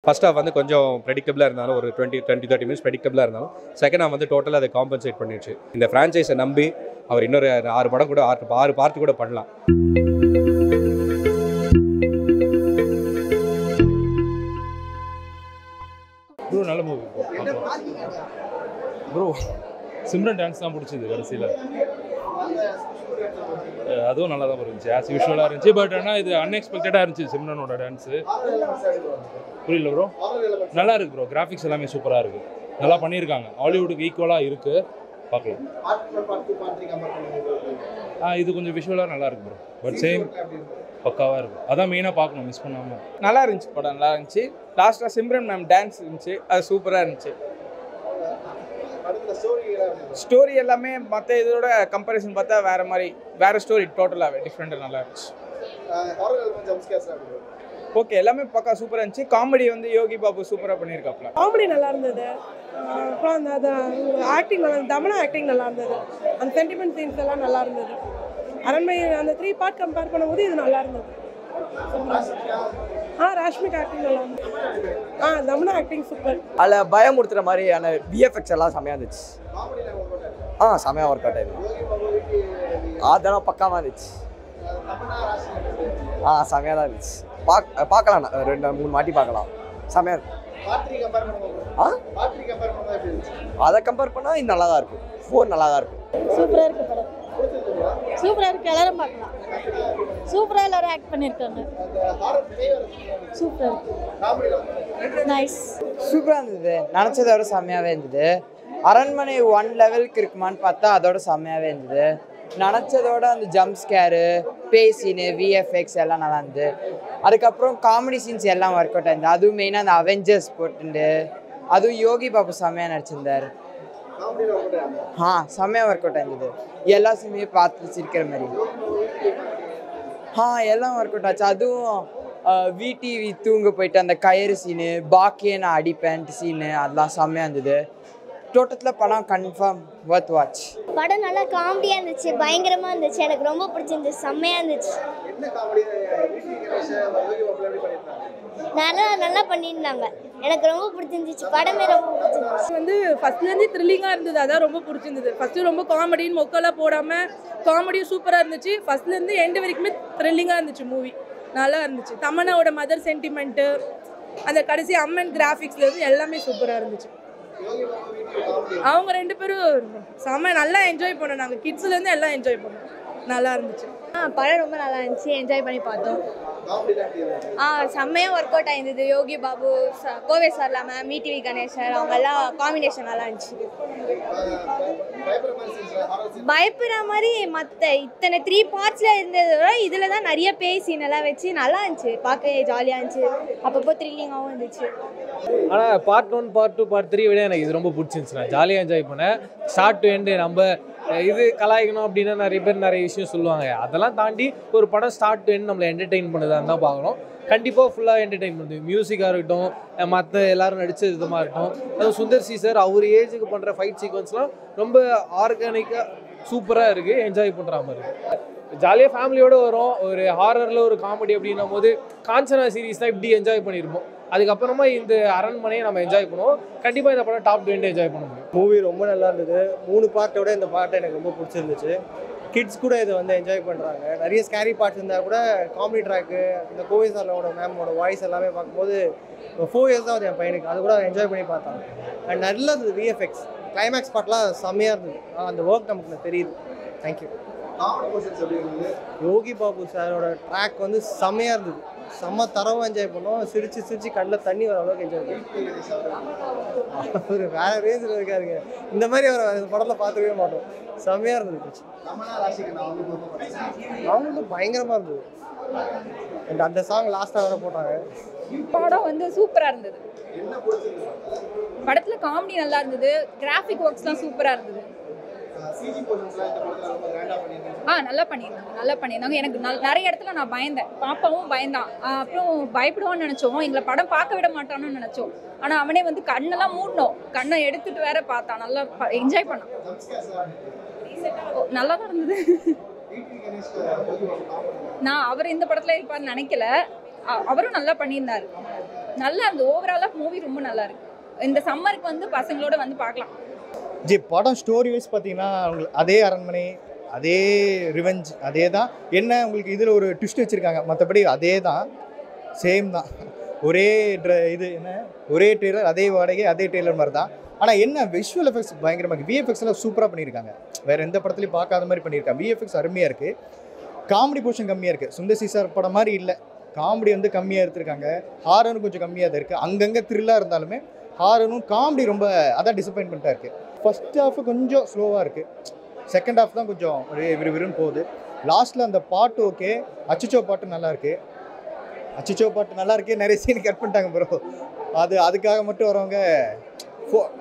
First half வந்து கொஞ்சம் ப்ரெடிக்டபிளாக இருந்தாலும் ஒரு 20-30 மினிட்ஸ் ப்ரெடிக்டபிளாக இருந்தாலும் செகண்ட் ஹாஃப் வந்து டோட்டலாக அதை காம்பன்சேட் பண்ணிடுச்சு. இந்த ஃப்ரான்ச்சைஸை நம்பி அவர் இன்னொரு 6 படம் கூட 6 பார்ட் கூட பண்ணலாம். ப்ரோ நல்ல மூவி ப்ரோ. சிம்ரன் டான்ஸ் தான் பிடிச்சிது கடைசியில். அதுவும் நல்லா தான் இருந்துச்சு, ஆஸ் யூஷுவலாக இருந்துச்சு. பட் ஆனால் இது அன்எக்ஸ்பெக்டடாக இருந்துச்சு சிம்ரனோட டான்ஸு. புரியல ப்ரோ. நல்லா இருக்குது ப்ரோ, கிராஃபிக்ஸ் எல்லாமே சூப்பராக இருக்குது, நல்லா பண்ணியிருக்காங்க. ஹாலிவுட்டுக்கு ஈக்குவலாக இருக்குது, பார்க்கலாம். இது கொஞ்சம் விஷுவலாக நல்லா இருக்குது ப்ரோ, பட் சேம் பக்காவாக இருக்குது. அதான் மெயினாக பார்க்கணும், மிஸ் பண்ணாமல். நல்லா இருந்துச்சு படம், நல்லா இருந்துச்சு. லாஸ்ட்டாக சிம்ரன் மேம் டான்ஸ் இருந்துச்சு, அது சூப்பராக இருந்துச்சு. ஸ்டோரி எல்லாமே மற்ற இதோட கம்பேரிசன் பார்த்தா வேறு ஸ்டோரி, டோட்டலாகவே டிஃப்ரெண்ட்டாக நல்லா இருந்துச்சு. ஓகே, எல்லாமே பக்கா சூப்பராக இருந்துச்சு. காமெடி வந்து யோகி பாபு சூப்பராக பண்ணியிருக்காப்ல. காமெடி நல்லா இருந்தது. அப்புறம் அந்த ஆக்டிங் நல்லா, தமனா ஆக்டிங் நல்லா இருந்தது. அந்த சென்டிமெண்ட் சீன்ஸ் எல்லாம் நல்லா இருந்தது. அரண்மனை அந்த 3 பார்ட் கம்பேர் பண்ணும்போது இது நல்லா இருந்தது. ராஷ்மிக் ஆக்டிங் நல்லா இருந்தது. Tamannaah acting super. அதில் பயமுறுத்துகிற மாதிரியான விஎஃப்எக்ஸ் எல்லாம் செம்மையாக இருந்துச்சு. செம்மையாக ஒர்க் அவுட் ஆயிடுச்சு. அதெல்லாம் பக்காவாக இருந்துச்சு. செம்மையாக தான் இருந்துச்சு. பார்க்கலாம், 2-3 வாட்டி பார்க்கலாம். செம்மையாக இருக்கும். அதை கம்பேர் பண்ணால் இது நல்லா தான் இருக்கும். 4 நல்லா தான் இருக்கும். சூப்பராக இருக்கு படம், சூப்பராக இருக்குது. எல்லாரும் பார்க்கலாம். சூப்பராக எல்லாரும் ஆக்ட் பண்ணியிருக்காங்க. சூப்பராக இருக்கு, நைஸ். சூப்பராக இருந்தது. நினச்சதை விட செம்மையாகவே இருந்தது. அரண்மனை 1 லெவலுக்கு இருக்குமான்னு பார்த்தா அதோட செம்மையாகவே இருந்தது. நினச்சதோட அந்த ஜம்ப் ஸ்கேரு, பேய் சீனு, விஎஃப்எக்ஸ் எல்லாம் நல்லா இருந்தது. அதுக்கப்புறம் காமெடி சீன்ஸ் எல்லாம் ஒர்க் அவுட் ஆயிருந்தது. அதுவும் மெயினாக அந்த அவெஞ்சர்ஸ் போட்டுண்டு, அதுவும் யோகி பாபு செம்மையாக நடிச்சிருந்தார். செம்மையாக ஒர்க் அவுட் ஆயிருந்தது. எல்லா சீனையும் பார்த்து சிரிக்கிற மாதிரி எல்லாம் ஒர்க் அவுட் ஆச்சு. அதுவும் விடிவி தூங்க போயிட்டு அந்த கயிறு சீனு, பாக்கியே நான் அடிப்பேன் சீனு, அதெல்லாம் செம்மையாக இருந்தது. டோட்டத்தில் படம் கன்ஃபார்ம் வர்த் வாட்ச். படம் நல்லா காமெடியாக இருந்துச்சு, பயங்கரமாக இருந்துச்சு. எனக்கு ரொம்ப பிடிச்சிருந்துச்சு, செம்மையாக இருந்துச்சு. நல்லா பண்ணியிருந்தாங்க, எனக்கு ரொம்ப பிடிச்சிருந்துச்சு. படமே ரொம்ப பிடிச்சிருந்துச்சு. வந்து ஃபர்ஸ்ட்லேருந்து த்ரில்லிங்காக இருந்தது, அதான் ரொம்ப பிடிச்சிருந்தது. ஃபஸ்ட்டு ரொம்ப காமெடின்னு மொக்கெல்லாம் போடாமல் காமெடியும் சூப்பராக இருந்துச்சு. ஃபஸ்ட்லேருந்து எண்டு வரைக்குமே த்ரில்லிங்காக இருந்துச்சு மூவி, நல்லா இருந்துச்சு. தமன்னாவோட மதர் சென்டிமெண்ட்டு, அந்த கடைசி அம்மன் கிராஃபிக்ஸ்லேருந்து எல்லாமே சூப்பராக இருந்துச்சு. அவங்க 2 பேரும் செம்ம நல்லா என்ஜாய் பண்ணோம். நாங்கள் கிட்ஸ்லேருந்து எல்லாம் என்ஜாய் பண்ணோம், நல்லா இருந்துச்சு. படம் ரொம்ப நல்லா இருந்துச்சு, என்ஜாய் பண்ணி பார்த்தோம். செம்மையாக work out ஆயிருந்தது. Yogi Babu, Kovai sir இல்லாமல் மீடிவி கணேஷ் சார், அவங்க எல்லாம் காம்பினேஷன் நல்லா இருந்துச்சு. பயப்படுற மாதிரி மற்ற இத்தனை 3 பார்ட்ஸில் இருந்ததை விட இதில் தான் நிறைய பேய் சீன் எல்லாம் வச்சு நல்லா இருந்துச்சு. பார்க்க ஜாலியாக இருந்துச்சு, அப்பப்போ த்ரில்லிங்காகவும் இருந்துச்சு. ஆனால் பார்ட் 1, பார்ட் 2, பார்ட் 3 விட எனக்கு இது ரொம்ப பிடிச்சிருந்துச்சு. நான் ஜாலியாக என்ஜாய் பண்ணேன். ஸ்டார்ட் டு எண்டு நம்ம இது கலாய்க்கணும் அப்படின்னா நிறைய பேர் நிறைய விஷயம் சொல்லுவாங்க. அதெல்லாம் தாண்டி ஒரு படம் ஸ்டார்ட் டு எண்ட் நம்மளை என்டர்டெயின் பண்ணுறதா தான் பார்க்கணும். கண்டிப்பாக ஃபுல்லாக என்டர்டெயின் பண்ணுது. மியூசிக்காக இருக்கட்டும், மற்ற எல்லோரும் நடித்த விதமாக இருக்கட்டும், அதுவும் சுந்தர் சி சார் அவர் ஏஜுக்கு பண்ணுற ஃபைட் சீக்வன்ஸ்லாம் ரொம்ப ஆர்கானிக்காக சூப்பராக இருக்குது, என்ஜாய் பண்ணுற மாதிரி இருக்குது. ஜாலியாக ஃபேமிலியோடு வரும். ஒரு ஹாரரில் ஒரு காமெடி அப்படின்னும் போது காஞ்சனா சீரீஸ் தான் இப்படி என்ஜாய் பண்ணியிருப்போம். அதுக்கப்புறமா இந்த அரண்மனையை நம்ம என்ஜாய் பண்ணுவோம். கண்டிப்பாக இந்த படம் டாப் 20 என்ஜாய் பண்ண முடியும். மூவி ரொம்ப நல்லா இருந்தது. 3 பார்ட்டோட இந்த பார்ட்டை எனக்கு ரொம்ப பிடிச்சிருந்துச்சு. கிட்ஸ் கூட இதை வந்து என்ஜாய் பண்ணுறாங்க. நிறைய ஸ்கேரி பார்ட்ஸ் இருந்தால் கூட காமெடி ட்ராக்கு, இந்த கோவை சாரோட மேமோட வாய்ஸ் எல்லாமே பார்க்கும்போது 4 இயர்ஸ் தான் என் பையனுக்கு, அது கூட என்ஜாய் பண்ணி பார்த்தாங்க. அண்ட் நல்லா இருந்தது விஎஃப்எக்ஸ், கிளைமேக்ஸ் பார்ட்லாம் செம்மையாக இருந்தது. அந்த ஒர்க் நமக்கு தெரியுது. தேங்க்யூ. யோகி பாபு சாரோட ட்ராக் வந்து செம்மையாக இருந்தது. செம்ம தரவாக என்ஜாய் பண்ணோம். சிரிச்சு சிரிச்சு கண்ணில் தண்ணி வர அளவுக்கு என்ஜாய் பண்ணோம். அவர் வேற ரேஞ்சில் இருக்காருங்க. இந்த மாதிரி அவர் இந்த படத்தில் பார்த்துக்கவே மாட்டோம். செம்மையாக இருந்தது. அவங்களுக்கு பயங்கரமாக இருந்தது. அண்ட் அந்த சாங் லாஸ்ட்டாக வேற போட்டாங்க. படம் வந்து சூப்பராக இருந்தது. படத்தில் காமெடி நல்லா இருந்தது, கிராஃபிக் ஒர்க்ஸ்லாம் சூப்பராக இருந்தது. நல்லா பண்ணியிருந்தாங்க. எனக்கு நிறைய இடத்துல நான் பயந்தேன், பாப்பாவும் பயந்தான். அப்புறம் பயப்படுவான்னு நினச்சோம், எங்களை படம் பார்க்க விட மாட்டான்னு நினச்சோம். ஆனால் அவனே வந்து கண்ணெல்லாம் மூடணும், கண்ணை எடுத்துட்டு வேற பார்த்தான், நல்லா என்ஜாய் பண்ணான். நல்லா தான் இருந்தது. நான் அவர் இந்த படத்தில் இருப்பார்னு நினைக்கல, அவரும் நல்லா பண்ணியிருந்தார். நல்லா இருந்தது. ஓவராலாக மூவி ரொம்ப நல்லா இருக்கு. இந்த சம்மருக்கு வந்து பசங்களோட வந்து பார்க்கலாம். படம் ஸ்டோரி வைஸ் பார்த்தீங்கன்னா உங்களுக்கு அதே அரண்மனை, அதே ரிவெஞ்ச், அதே தான். என்ன உங்களுக்கு இதில் ஒரு ட்விஸ்ட் வச்சுருக்காங்க, மற்றபடி அதே தான், சேம் தான். ஒரே இது என்ன, ஒரே ட்ரெய்லர், அதே வாடகை, அதே ட்ரெய்லர் மாதிரி தான். ஆனால் என்ன விஷுவல் எஃபெக்ட்ஸ் பயங்கரமாக, விஎஃப்எக்ஸ்லாம் சூப்பராக பண்ணியிருக்காங்க. வேறு எந்த படத்துலையும் பார்க்காத மாதிரி பண்ணியிருக்காங்க. விஎஃப்எக்ஸ் அருமையாக இருக்குது. காமெடி போர்ஷன் கம்மியாக இருக்குது. சுந்தர் சி சார் படம் மாதிரி இல்லை. காமெடி வந்து கம்மியாக எடுத்திருக்காங்க. ஹாரரும் கொஞ்சம் கம்மியாக தான் இருக்குது. அங்கங்கே த்ரில்லாக இருந்தாலுமே ஹாரரும் காமெடி ரொம்ப அதான் டிசப்பாயின்மெண்ட்டாக இருக்குது. ஃபஸ்ட் ஹாஃபு கொஞ்சம் ஸ்லோவாக இருக்குது. செகண்ட் ஹாஃப் தான் கொஞ்சம் விறுவிறுன்னு போகுது. லாஸ்ட்டில் அந்த பாட்டு ஓகே, அச்சுச்சோ பாட்டு நல்லாயிருக்கு. அச்சுச்சோ பாட்டு நல்லா இருக்கு. நிறைய சீன் கட் பண்ணிட்டாங்க ப்ரோ. அதுக்காக மட்டும் வரவங்க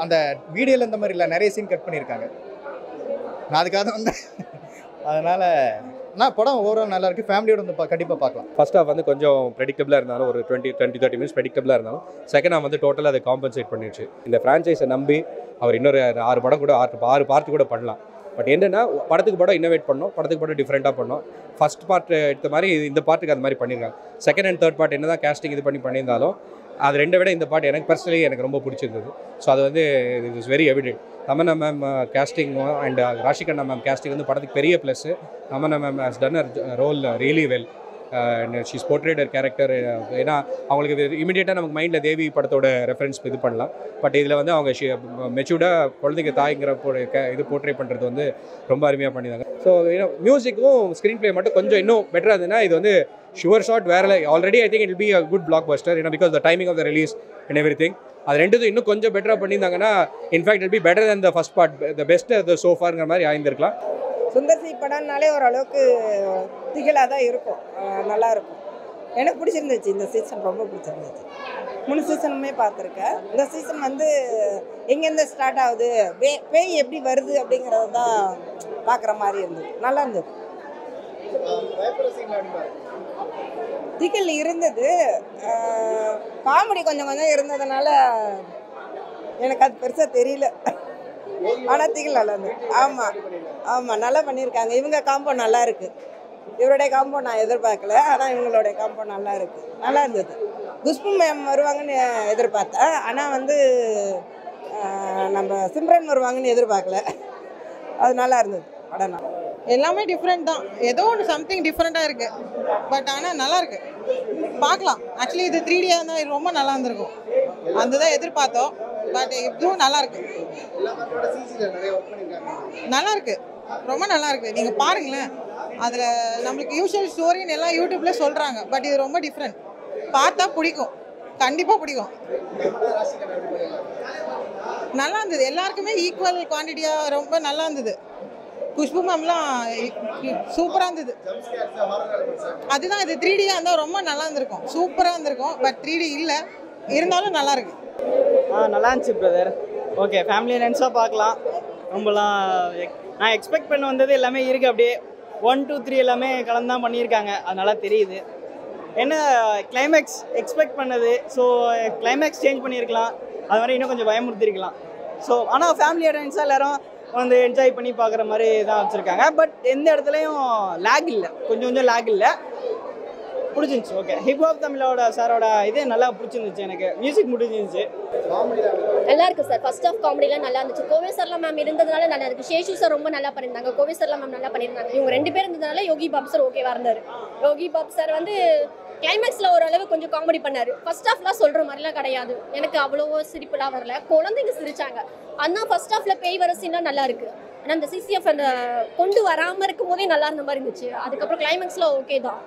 அந்த வீடியோவில் இந்த மாதிரி இல்லை, நிறைய சீன் கட் பண்ணியிருக்காங்க. நான் அதுக்காக தான் வந்தேன். அதனால் படம் ஓவரால் நல்லா இருக்குது. ஃபேமிலியோட வந்து கண்டிப்பாக பார்க்கலாம். ஃபர்ஸ்ட் ஹாஃப் வந்து கொஞ்சம் ப்ரெடிக்டபிளாக இருந்தாலும் ஒரு 20-30 மினிட்ஸ் ப்ரெடிக்டபிளாக இருந்தாலும் செகண்ட் ஹாஃப் வந்து டோட்டலாக அதை காம்பன்சேட் பண்ணிடுச்சு. இந்த ஃப்ரான்ச்சைஸை நம்பி அவர் இன்னொரு 6 படம் கூட 6 பார்த்து கூட பண்ணலாம். பட் என்னென்னா படத்துக்கு படம் இன்னோவேட் பண்ணோம், படத்துக்கு படம் டிஃப்ரெண்ட்டாக பண்ணோம். ஃபஸ்ட் பார்ட் எடுத்த மாதிரி இந்த பார்ட்டுக்கு அந்த மாதிரி பண்ணியிருக்காங்க. செகண்ட் அண்ட் தேர்ட் பார்ட் என்ன தான் கேஸ்டிங் இது பண்ணியிருந்தாலும் அது ரெண்டை விட இந்த பாட்டு எனக்கு பர்சனலி எனக்கு ரொம்ப பிடிச்சிருந்தது. ஸோ அது வந்து it is very evident. Tamannaah ma'am கேஸ்டிங்கும் அண்ட் ராஷிகண்ணா மேம் கேஸ்டிங் வந்து படத்துக்கு பெரிய plus. Tamannaah ma'am has done her role really well. She's portrayed character. ஏன்னா அவங்களுக்கு இமீடியட்டாக நமக்கு மைண்டில் தேவி படத்தோட ரெஃபரன்ஸ் இது பண்ணலாம். பட் இதில் வந்து அவங்க மெச்சூர்டாக குழந்தைங்க தாய்ங்கிற இது போர்ட்ரேட் பண்ணுறது வந்து ரொம்ப அருமையாக பண்ணியிருந்தாங்க. ஸோ மியூசிக்கும் ஸ்க்ரீன் ப்ளே மட்டும் கொஞ்சம் இன்னும் பெட்டராக இருந்ததுன்னா இது வந்து ஷுவர் ஷாட் வேறு. Already I think it will be a good blockbuster. ஏன்னா because the timing of the release and everything அது ரெண்டுது இன்னும் கொஞ்சம் பெட்டராக பண்ணியிருந்தாங்கன்னா in fact it be better than the first part, the best the சோஃபாருங்கிற மாதிரி ஆயிருந்திருக்கலாம். சுந்தர் சி படம்னாலே ஓரளவுக்கு திகிலாக தான் இருக்கும், நல்லா இருக்கும். எனக்கு பிடிச்சிருந்துச்சு. இந்த சீசன் ரொம்ப பிடிச்சிருந்துச்சு. 3 சீசனுமே பார்த்துருக்கேன். இந்த சீசன் வந்து எங்கேருந்து ஸ்டார்ட் ஆகுது, பேய் எப்படி வருது அப்படிங்கிறது தான் பார்க்குற மாதிரி இருந்தது. நல்லா இருந்தது. திகில் இருந்தது. காமெடி கொஞ்சம் கொஞ்சம் இருந்ததுனால எனக்கு அது பெருசாக தெரியல. ஆனால் திகில் நல்லா இருந்தது. ஆமாம் ஆமாம் நல்லா பண்ணியிருக்காங்க. இவங்க காம்போ நல்லா இருக்குது. இவருடைய காம்போ நான் எதிர்பார்க்கல, ஆனால் இவங்களுடைய காம்போ நல்லா இருக்குது, நல்லா இருந்தது. குஷ்பு மேம் வருவாங்கன்னு எதிர்பார்த்தேன், ஆனால் வந்து நம்ம சிம்ரன் வருவாங்கன்னு எதிர்பார்க்கல. அது நல்லா இருந்தது படம். எல்லாமே டிஃப்ரெண்ட் தான். ஏதோ ஒன்று சம்திங் டிஃப்ரெண்ட்டாக இருக்குது. பட் ஆனால் நல்லா இருக்கு, பார்க்கலாம். ஆக்சுவலி இது 3Dயாக இருந்தால் ரொம்ப நல்லா இருந்திருக்கும். அந்த தான் எதிர்பார்த்தோம். பட் இதுவும் நல்லா இருக்கு, நல்லா இருக்கு, ரொம்ப நல்லா இருக்கு. நீங்கள் பாருங்களேன், அதில் நம்மளுக்கு யூஷுவல் ஸ்டோரின்னு எல்லாம் யூடியூப்ல சொல்கிறாங்க. பட் இது ரொம்ப டிஃப்ரெண்ட். பார்த்தா பிடிக்கும், கண்டிப்பாக பிடிக்கும். நல்லா இருந்தது. எல்லாருக்குமே ஈக்குவல் குவான்டிட்டியாக ரொம்ப நல்லா இருந்தது. குஷ்பு மேம்லாம் சூப்பராக இருந்தது. அதுதான் இது 3Dயாக இருந்தால் ரொம்ப நல்லா இருந்திருக்கும், சூப்பராக இருந்திருக்கும். பட் 3D இல்லை, இருந்தாலும் நல்லா இருக்கு. நல்லா இருந்துச்சு பிரதர். ஓகே, ஃபேமிலி ஃப்ரெண்ட்ஸாக பார்க்கலாம். ரொம்பலாம் நான் எக்ஸ்பெக்ட் பண்ண வந்தது எல்லாமே இருக்குது. அப்படியே 1, 2, 3 எல்லாமே கலந்து தான் பண்ணியிருக்காங்க. அது நல்லா தெரியுது. என்ன கிளைமேக்ஸ் எக்ஸ்பெக்ட் பண்ணது, ஸோ கிளைமேக்ஸ் சேஞ்ச் பண்ணியிருக்கலாம். அது மாதிரி இன்னும் கொஞ்சம் பயமுறுத்திருக்கலாம். ஸோ ஆனால் ஃபேமிலி ஃப்ரெண்ட்ஸாக எல்லோரும் வந்து என்ஜாய் பண்ணி பார்க்குற மாதிரி தான் வச்சுருக்காங்க. பட் எந்த இடத்துலையும் லேக் இல்லை, கொஞ்சம் லேக் இல்லை, பிடிச்சிருந்துச்சு. ஓகே, ஹிப்ஹாப் தமிழோட சாரோட இதே நல்லா பிடிச்சிருந்துச்சு. எனக்கு மியூசிக் முடிஞ்சிருந்துச்சு, நல்லா இருக்கு சார். ஃபர்ஸ்ட் ஆஃப் காமெடிலாம் நல்லா இருந்துச்சு. கோவை சர்லா மேம் இருந்ததுனால நல்லா இருக்கு. சேஷு சார் ரொம்ப நல்லா பண்ணியிருந்தாங்க, கோவை சர்லா மேம் நல்லா பண்ணியிருந்தாங்க. இவங்க 2 பேர் இருந்ததுனால யோகி பாபு சார் ஓகேவா இருந்தார். யோகி பாபு சார் வந்து கிளைமேக்ஸில் ஓரளவு கொஞ்சம் காமெடி பண்ணார். ஃபர்ஸ்ட் ஹாஃப்லாம் சொல்கிற மாதிரிலாம் கிடையாது. எனக்கு அவ்வளோ சிரிப்புலாம் வரல, குழந்தைங்க சிரிச்சாங்க. ஆனால் ஃபர்ஸ்ட் ஹாஃபில் பேய் வர சீன்லாம் நல்லா இருக்கு. ஆனால் அந்த சிசிஎஃப் அந்த கொண்டு வராமல் இருக்கும் போதே நல்லா இருந்த மாதிரி இருந்துச்சு. அதுக்கப்புறம் கிளைமேக்ஸில் ஓகே தான்.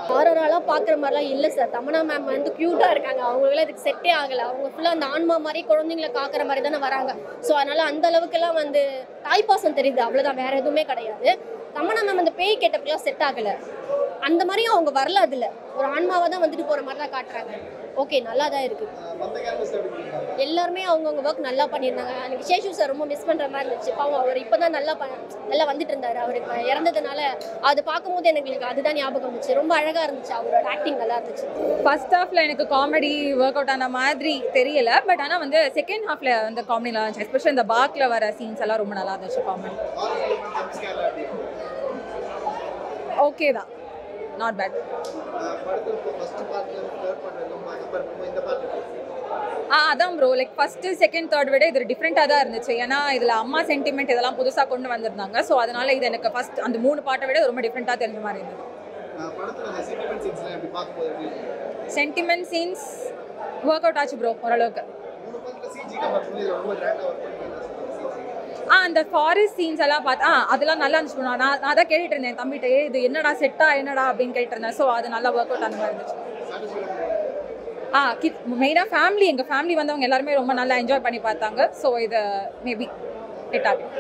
ஹாரராலாம் பார்க்குற மாதிரிலாம் இல்லை சார். தமன்னா மேம் வந்து க்யூட்டாக இருக்காங்க. அவங்களுக்குலாம் இதுக்கு செட்டே ஆகலை. அவங்க ஃபுல்லாக அந்த ஆன்மா மாதிரி குழந்தைங்களை காக்கிற மாதிரி தானே வராங்க. ஸோ அதனால் அந்த அளவுக்குலாம் வந்து தாய்ப்பாசம் தெரியுது, அவ்வளோதான், வேறு எதுவுமே கிடையாது. தமன்னா மேம் அந்த பேய் கேட்டப்பெல்லாம் செட் ஆகலை. அந்த மாதிரியும் அவங்க வரல. அதில் ஒரு ஆன்மாவை தான் வந்துட்டு போகிற மாதிரி தான் காட்டுறாங்க. ஓகே, நல்லா தான் இருக்குது. எல்லாருமே அவங்கவுங்க ஒர்க் நல்லா பண்ணியிருந்தாங்க. எனக்கு சேஷு சார் ரொம்ப மிஸ் பண்ணுற மாதிரி இருந்துச்சு. பாவம், அவர் இப்போ தான் நல்லா வந்துட்டு இருந்தார். அவர் இப்போ இறந்ததுனால அது பார்க்கும்போது எனக்கு அதுதான் ஞாபகம் இருந்துச்சு. ரொம்ப அழகாக இருந்துச்சு, அவரோட ஆக்டிங் நல்லா இருந்துச்சு. ஃபர்ஸ்ட் ஹாஃபில் எனக்கு காமெடி ஒர்க் அவுட் ஆன மாதிரி தெரியல. பட் ஆனால் வந்து செகண்ட் ஹாஃபில் அந்த காமெடி நல்லா இருந்துச்சு. எஸ்பெஷலி இந்த பார்க்கில் வர சீன்ஸ் எல்லாம் ரொம்ப நல்லா இருந்துச்சு. காமெடி ஓகே தான். Not bad. அதான் bro, like first second third விட இது டிஃப்ரெண்ட்டாக தான் இருந்துச்சு. ஏன்னா இதில் அம்மா சென்டிமெண்ட் இதெல்லாம் புதுசாக கொண்டு வந்திருந்தாங்க. ஸோ அதனால இது எனக்கு ஃபஸ்ட் அந்த 3 பாட்டை விட ரொம்ப டிஃப்ரெண்ட்டாக தெரிஞ்ச மாதிரி இருந்தது. சென்டிமெண்ட் சீன்ஸ் ஒர்க் அவுட் ஆச்சு ப்ரோ ஓரளவுக்கு. அந்த ஃபாரஸ்ட் சீன்ஸ் எல்லாம் பார்த்தா அதெல்லாம் நல்லா இருந்துச்சு ப்ரோ. நான் அதான் கேட்டுட்டு இருந்தேன் தம்பிகிட்ட, இது என்னடா செட்டா என்னடா அப்படின்னு கேட்டு இருந்தேன். ஸோ அது நல்லா ஒர்க் அவுட் அந்த மாதிரி இருந்துச்சு. மெயினாக ஃபேமிலி, எங்கள் ஃபேமிலி வந்தவங்க எல்லாருமே ரொம்ப நல்லா என்ஜாய் பண்ணி பார்த்தாங்க. ஸோ இதை மேபி ஹிட் ஆகும்.